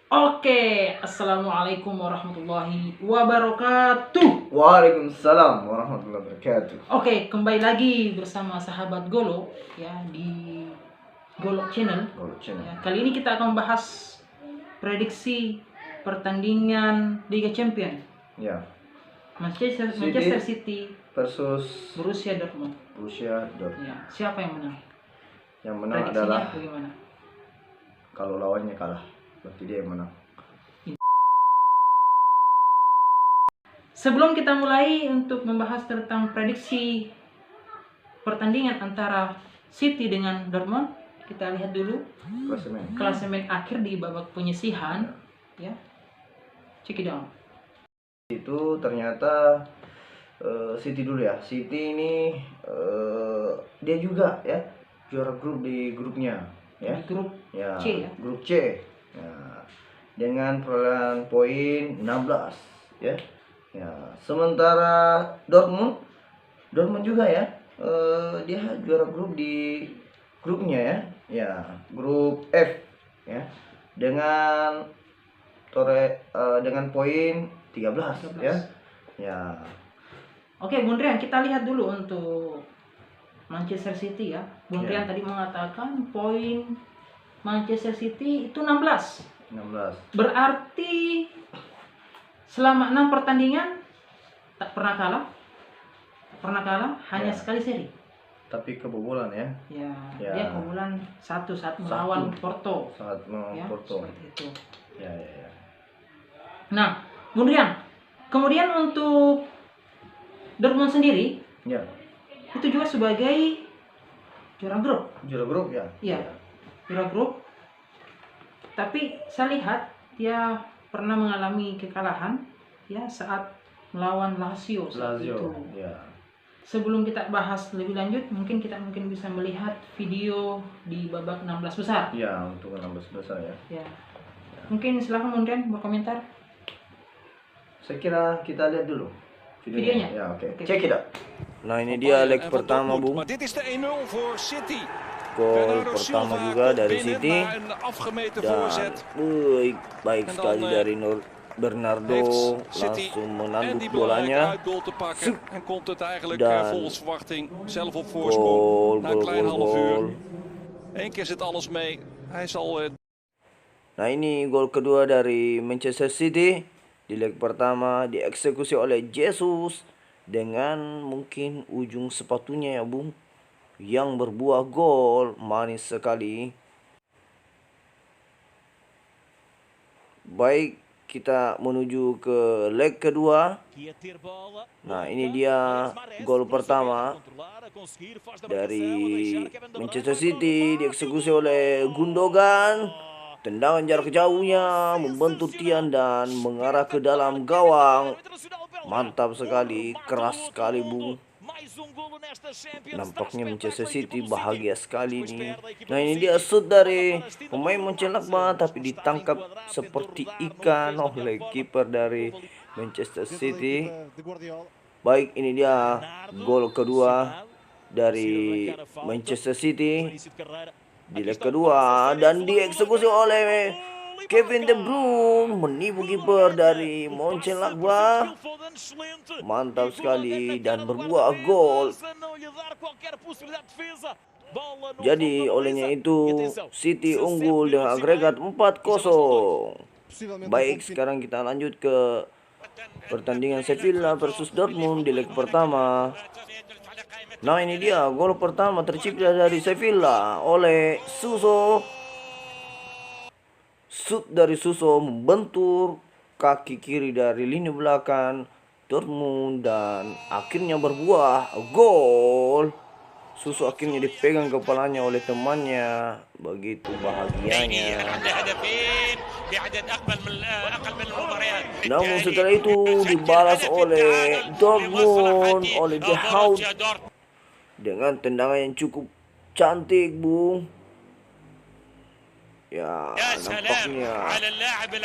Oke, assalamualaikum warahmatullahi wabarakatuh. Waalaikumsalam warahmatullahi wabarakatuh. Oke, kembali lagi bersama sahabat Golo ya di Golok Channel. Ya, kali ini kita akan membahas prediksi pertandingan Liga Champion. Ya. Manchester City versus Borussia Dortmund. Ya, siapa yang menang? Yang menang Prediksinya adalah bagaimana? Kalau lawannya kalah, berarti dia yang menang. Sebelum kita mulai untuk membahas tentang prediksi pertandingan antara City dengan Dortmund, kita lihat dulu klasemen akhir di babak penyisihan ya. Check it out. Itu ternyata City dulu ya. City ini dia juga ya juara grup di grupnya ya. Di grup ya, C ya. Grup C. Ya, dengan perolehan poin 16 ya. Ya, sementara Dortmund juga ya. Dia juara grup di grupnya ya. Ya, grup F ya. Dengan dengan poin 13 ya. Ya. Oke, Bung Rian, kita lihat dulu untuk Manchester City ya. Bung Rian tadi mengatakan poin Manchester City itu 16. Berarti selama 6 pertandingan tak pernah kalah. Hanya sekali seri. Tapi kebobolan ya. Ya. Dia kebobolan saat melawan Porto. Saat melawan Porto. Seperti itu. Ya. Nah, kemudian untuk Dortmund sendiri, ya, itu juga sebagai juara grup. Ya. Iya. Juara grup. Tapi saya lihat dia pernah mengalami kekalahan ya saat melawan Lazio itu. Ya. Sebelum kita bahas lebih lanjut, kita bisa melihat video di babak 16 besar. Ya, untuk 16 besar ya. Mungkin silakan kemudian berkomentar. Saya kira kita lihat dulu videonya. Ya, oke. Check it out. Nah, ini dia leg pertama, Bung. Gol pertama juga dari City. Dan baik sekali dari Bernardo, langsung menanduk bolanya. Dan gol. Nah, ini gol kedua dari Manchester City. Di leg pertama dieksekusi oleh Jesus dengan mungkin ujung sepatunya ya, Bung, yang berbuah gol. Manis sekali. Baik, kita menuju ke leg kedua. Nah, ini dia gol pertama dari Manchester City, dieksekusi oleh Gundogan. Tendangan jarak jauhnya membentur tiang dan mengarah ke dalam gawang. Mantap sekali, keras sekali, Bung. Nampaknya Manchester City bahagia sekali nih. Nah, ini dia shoot dari pemain Mönchengladbach, tapi ditangkap seperti ikan oleh kiper dari Manchester City. Baik, ini dia gol kedua dari Manchester City di leg kedua, dan dieksekusi oleh Kevin De Bruyne, menipu kiper dari Mönchengladbach. Mantap sekali dan berbuah gol. Jadi olehnya itu City unggul dengan agregat 4-0. Baik, sekarang kita lanjut ke pertandingan Sevilla versus Dortmund di leg pertama. Nah, ini dia gol pertama tercipta dari Sevilla oleh Suso. Shoot dari Suso membentur kaki kiri dari lini belakang Dortmund dan akhirnya berbuah gol. Suso akhirnya dipegang kepalanya oleh temannya. Begitu bahagianya. Namun setelah itu dibalas oleh Dortmund, oleh De Hout, dengan tendangan yang cukup cantik, Bung. Ya, nampaknya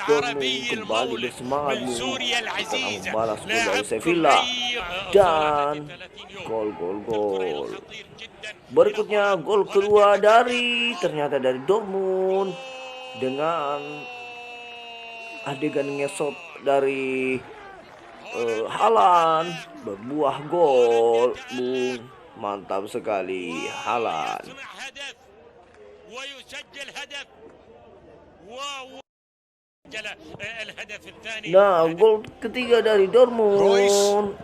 Dortmund kembali bersemangat, Bung, setelah membalas gol dari Sevilla. Dan gol. Berikutnya gol kedua ternyata dari Dortmund dengan adegan ngesot dari Haaland berbuah gol, Bung. Mantap sekali Haaland. Nah, gol ketiga dari Dortmund.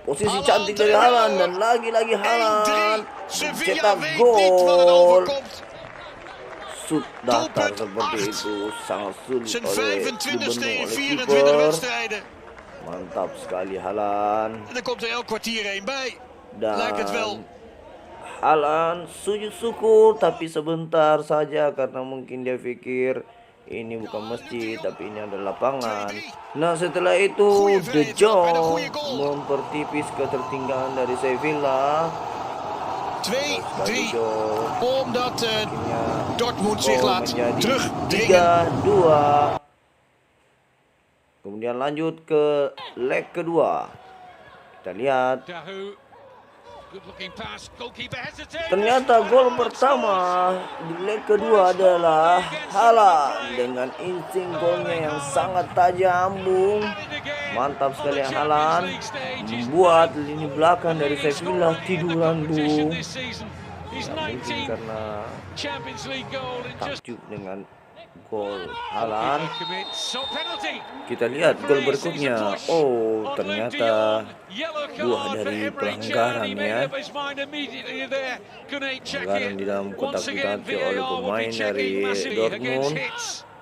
Posisi cantik dari Haaland dan lagi-lagi Haaland cetak gol. Shoot datar seperti itu sangat sulit dibendung oleh kiper. Mantap sekali Haaland. Dan Haaland sujud syukur tapi sebentar saja karena mungkin dia pikir ini bukan masjid tapi ini adalah lapangan. Nah, setelah itu De Jong mempertipis ketertinggalan dari Sevilla. 2-3 omdat Dortmund zich laat menjadi terugdringen. 3-2. Kemudian lanjut ke leg kedua. Kita lihat. Ternyata gol pertama di leg kedua adalah Haaland dengan insting golnya yang sangat tajam, Bung. Mantap sekali Haaland membuat lini belakang dari Sevilla tiduran, Bung. Ya, mungkin karena takjub dengan gol Haaland. Kita lihat gol berikutnya. Oh, ternyata buah dari pelanggaran ya. Pelanggaran di dalam kotak penalti oleh pemain dari Dortmund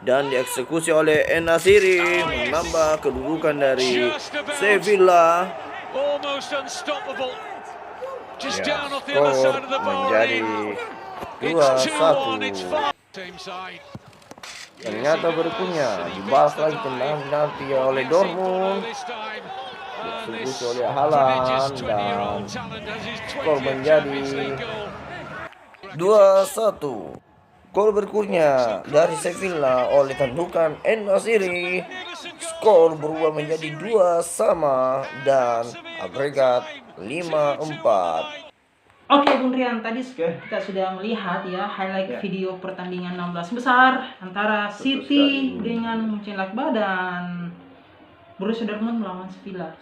dan dieksekusi oleh En-Nesyri, menambah kedudukan dari Sevilla. Ya, skor menjadi 2-1. Ternyata berikutnya dibalas lagi tendangan penalti oleh Dortmund, dieksekusi oleh Haaland dan skor menjadi 2-1. Gol berikutnya dari Sevilla oleh tentukan En-Nesyri. Skor berubah menjadi 2-2 dan agregat 5-4. Oke, Bung Rian, tadi kita sudah melihat ya highlight video pertandingan 16 besar antara City dengan Mönchengladbach dan Borussia Dortmund melawan Sevilla.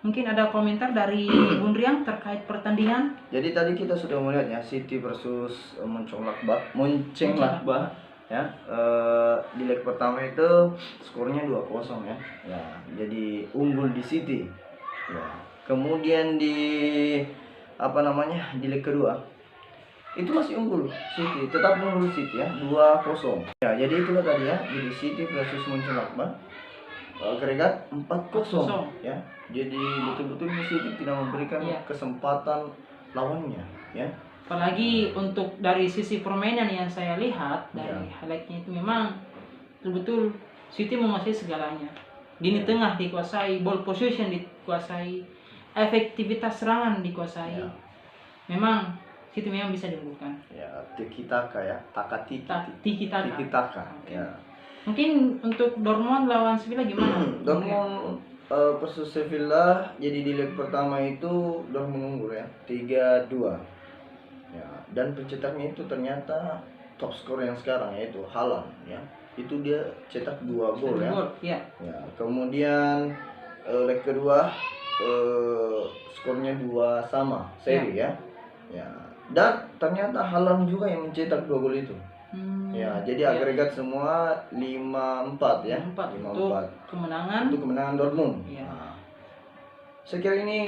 Mungkin ada komentar dari Bung Rian terkait pertandingan? Jadi tadi kita sudah melihat ya City versus Mönchengladbach ya. Di leg pertama itu skornya 2-0 ya. Ya, jadi unggul di City. Ya. Kemudian di di leg kedua itu masih unggul City, tetap unggul City ya, 2-0. Ya, jadi itulah tadi ya, jadi City versus Mönchengladbach agregat 4-0 ya. Jadi betul-betul City tidak memberikan kesempatan lawannya ya. Apalagi untuk dari sisi permainan yang saya lihat dari highlightnya itu memang betul-betul City menguasai segalanya. Lini tengah dikuasai, ball position dikuasai, efektivitas serangan dikuasai. Memang City memang bisa diunggulkan. Ya, tiki-taka ya, tiki-taka. Okay. Ya. Mungkin untuk Dortmund lawan Sevilla gimana? Dortmund versus Sevilla, jadi di leg pertama itu Dortmund unggul ya, 3-2. Ya, dan pencetaknya itu ternyata top skor yang sekarang yaitu Haaland ya. Itu dia cetak 2 gol ya. Ya, kemudian leg kedua skornya 2-2 seri ya. Ya. Dan ternyata Haaland juga yang mencetak 2 gol itu. Ya, jadi agregat semua 5-4 ya. 5-4. Untuk kemenangan Dortmund. Ya. Nah, saya kira ini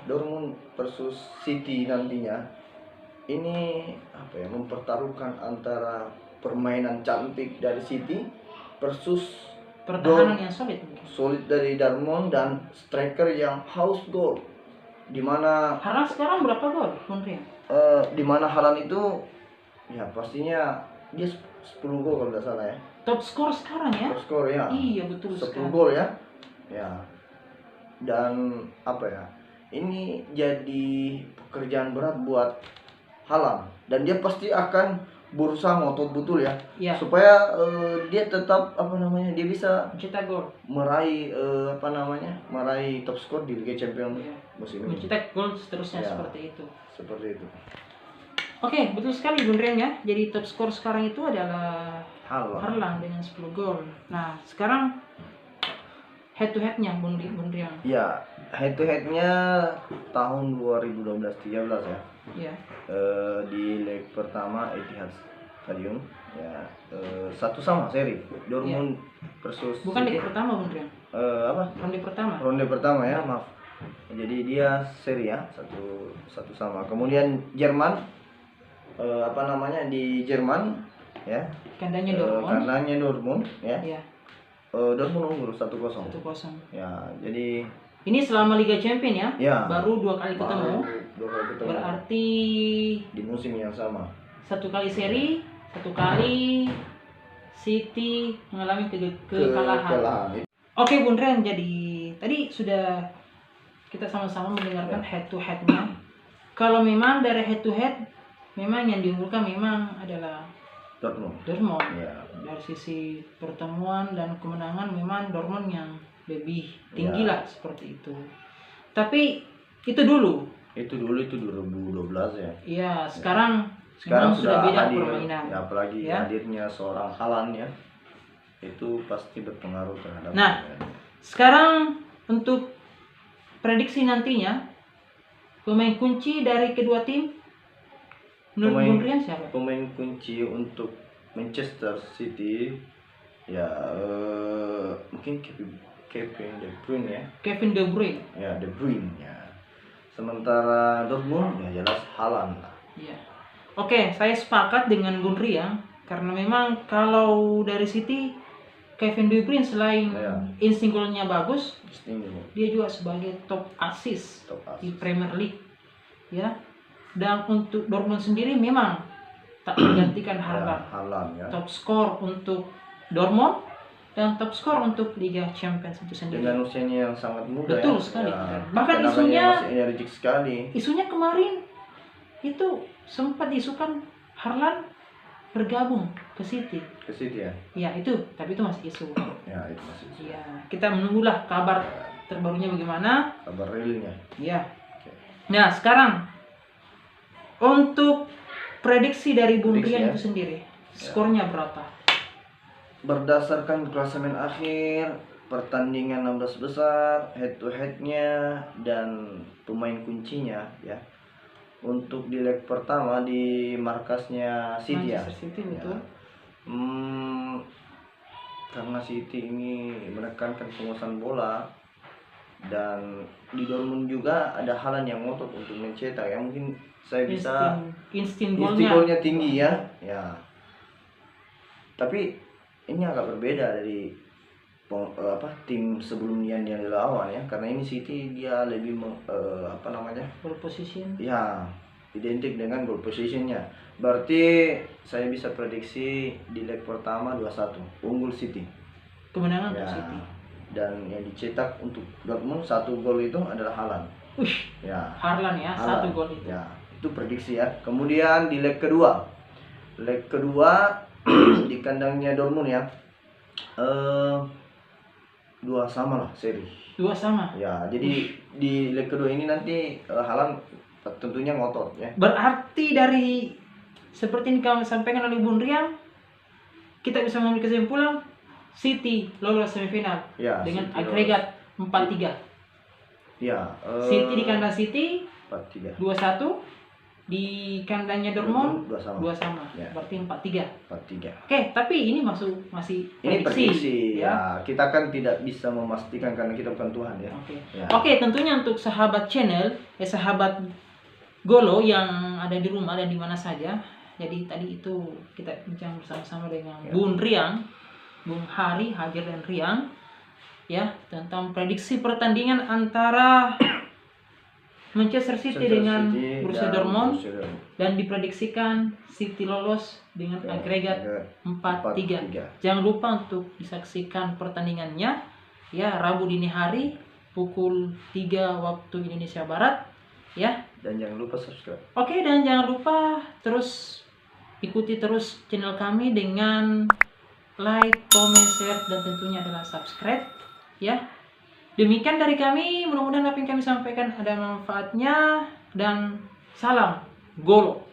Dortmund versus City nantinya. Ini mempertaruhkan antara permainan cantik dari City versus pertahanan yang solid dari Dortmund dan striker yang haus gol. Di mana Haaland sekarang berapa gol, Bung Rian? Di mana Haaland itu ya pastinya dia 10 gol kalau tidak salah ya. Top skor sekarang ya? Top skor ya. Iya, betul 10 sekali. gol ya. Ya. Dan ini jadi pekerjaan berat buat Haaland dan dia pasti akan berusaha ngotot betul ya. Supaya dia tetap dia bisa mencetak gol, meraih meraih top skor di Liga Champions musim ini. Mencetak gol seterusnya seperti itu. Oke, betul sekali Bung Rian ya. Jadi top skor sekarang itu adalah Halo. Harlan dengan 10 gol. Nah, sekarang head to headnya Bung Rian. Ya, head to headnya tahun 2012-13 ya. Iya. Di leg pertama Etihad Stadium ya, 1-1 seri Dortmund versus Bukan City. leg pertama Bung Rian. Apa? Ronde pertama. Ronde pertama ya, maaf. Jadi dia seri ya, 1-1. Kemudian Jerman, di Jerman ya, Kandangnya Dortmund. kandangnya Dortmund ya. Iya. Dortmund unggul 1-0. 1-0. Ya, jadi Ini selama Liga Champion ya. ya Baru 2 kali ketemu. Dua kali ketemu. Berarti Di musim yang sama. 1 kali seri, 1 kali City mengalami kekalahan. Oke Bung Rian, jadi tadi sudah kita sama-sama mendengarkan head to headnya. Kalau memang dari head to head, memang yang diunggulkan memang adalah Dortmund. Dortmund. Ya. Dari sisi pertemuan dan kemenangan memang Dortmund yang lebih tinggi Ya. lah seperti itu. Tapi itu dulu. Itu 2012 ya. Iya, sekarang Sekarang memang sudah beda hadir, permainan. ya, apalagi Ya. hadirnya seorang Haaland ya. Itu pasti berpengaruh terhadap. Nah, sekarang untuk prediksi nantinya pemain kunci dari kedua tim menurut Bung Rian siapa? Pemain kunci untuk Manchester City ya, mungkin Kevin De Bruyne ya. Kevin De Bruyne. Ya, De Bruyne ya. Sementara Dortmund ya jelas Haaland lah. Iya. Oke, saya sepakat dengan Bung Rian karena memang kalau dari City Kevin De Bruyne selain Ya. insting golnya bagus, Ini dia juga sebagai top assist top di assist. Premier League. Ya. Dan untuk Dortmund sendiri memang tak tergantikan Ya, Haaland. Haaland ya. Top skor untuk Dortmund dan top skor untuk Liga Champions itu sendiri. Dengan usianya yang sangat muda. Betul ya. sekali. Ya, Bahkan tenaganya isunya- masih energik sekali. Isunya kemarin itu sempat diisukan Haaland bergabung ke City. Ke City ya. Ya itu, tapi itu masih isu. Ya, itu masih Ya, kita menunggulah kabar terbarunya bagaimana. kabar realnya. Ya. Oke. Nah, sekarang untuk prediksi dari Bung Prediksi, Rian ya. itu sendiri, skornya berapa? Berdasarkan klasemen akhir, pertandingan 16 besar, head to headnya dan pemain kuncinya ya. Untuk di leg pertama di markasnya City ya. Manchester City betul. Ya. Karena City ini menekankan penguasaan bola dan di Dortmund juga ada Haaland yang ngotot untuk mencetak ya, mungkin saya bisa insting insting golnya. golnya tinggi ya. Ya. Tapi ini agak berbeda dari tim sebelumnya yang dilawan ya, karena ini City dia lebih Ball position. ya identik dengan goal positionnya. Berarti saya bisa prediksi di leg pertama 2-1 unggul City. Kemenangan Ya. untuk City. Dan yang dicetak untuk Dortmund 1 gol itu adalah Haaland. Ya. Harlan ya, Haaland. 1 gol itu. Ya, itu prediksi ya. Kemudian di leg kedua. Leg kedua di kandangnya Dortmund ya. 2-2 lah seri. 2 sama. Ya, jadi di leg kedua ini nanti Haaland tentunya ngotot ya. Berarti dari seperti yang kami sampaikan oleh Bung Rian, kita bisa mengambil kesimpulan City lolos semifinal Ya, dengan City agregat 4-3. Ya, City di kandang City 4-3. 2-1, di kandangnya Dortmund 2 sama. 2 sama. Ya. Berarti 4-3. 4-3. Oke, tapi ini masih Ini prediksi ya. ya. Kita kan tidak bisa memastikan karena kita bukan Tuhan ya. Oke. Ya. Oke, tentunya untuk sahabat channel, sahabat Golo yang ada di rumah dan di mana saja. Jadi tadi itu kita bincang bersama-sama dengan Ya. Bung Riang, Bung Hari, Hajar dan Riang ya, tentang prediksi pertandingan antara Manchester City dengan Borussia Dortmund dan diprediksikan City lolos dengan agregat 4-3. Jangan lupa untuk disaksikan pertandingannya ya, Rabu dini hari pukul 3 waktu Indonesia Barat ya. Dan jangan lupa subscribe. Oke, dan jangan lupa terus ikuti terus channel kami dengan like, comment, share, dan tentunya adalah subscribe ya. Demikian dari kami, mudah-mudahan apa yang kami sampaikan ada manfaatnya dan salam Golo.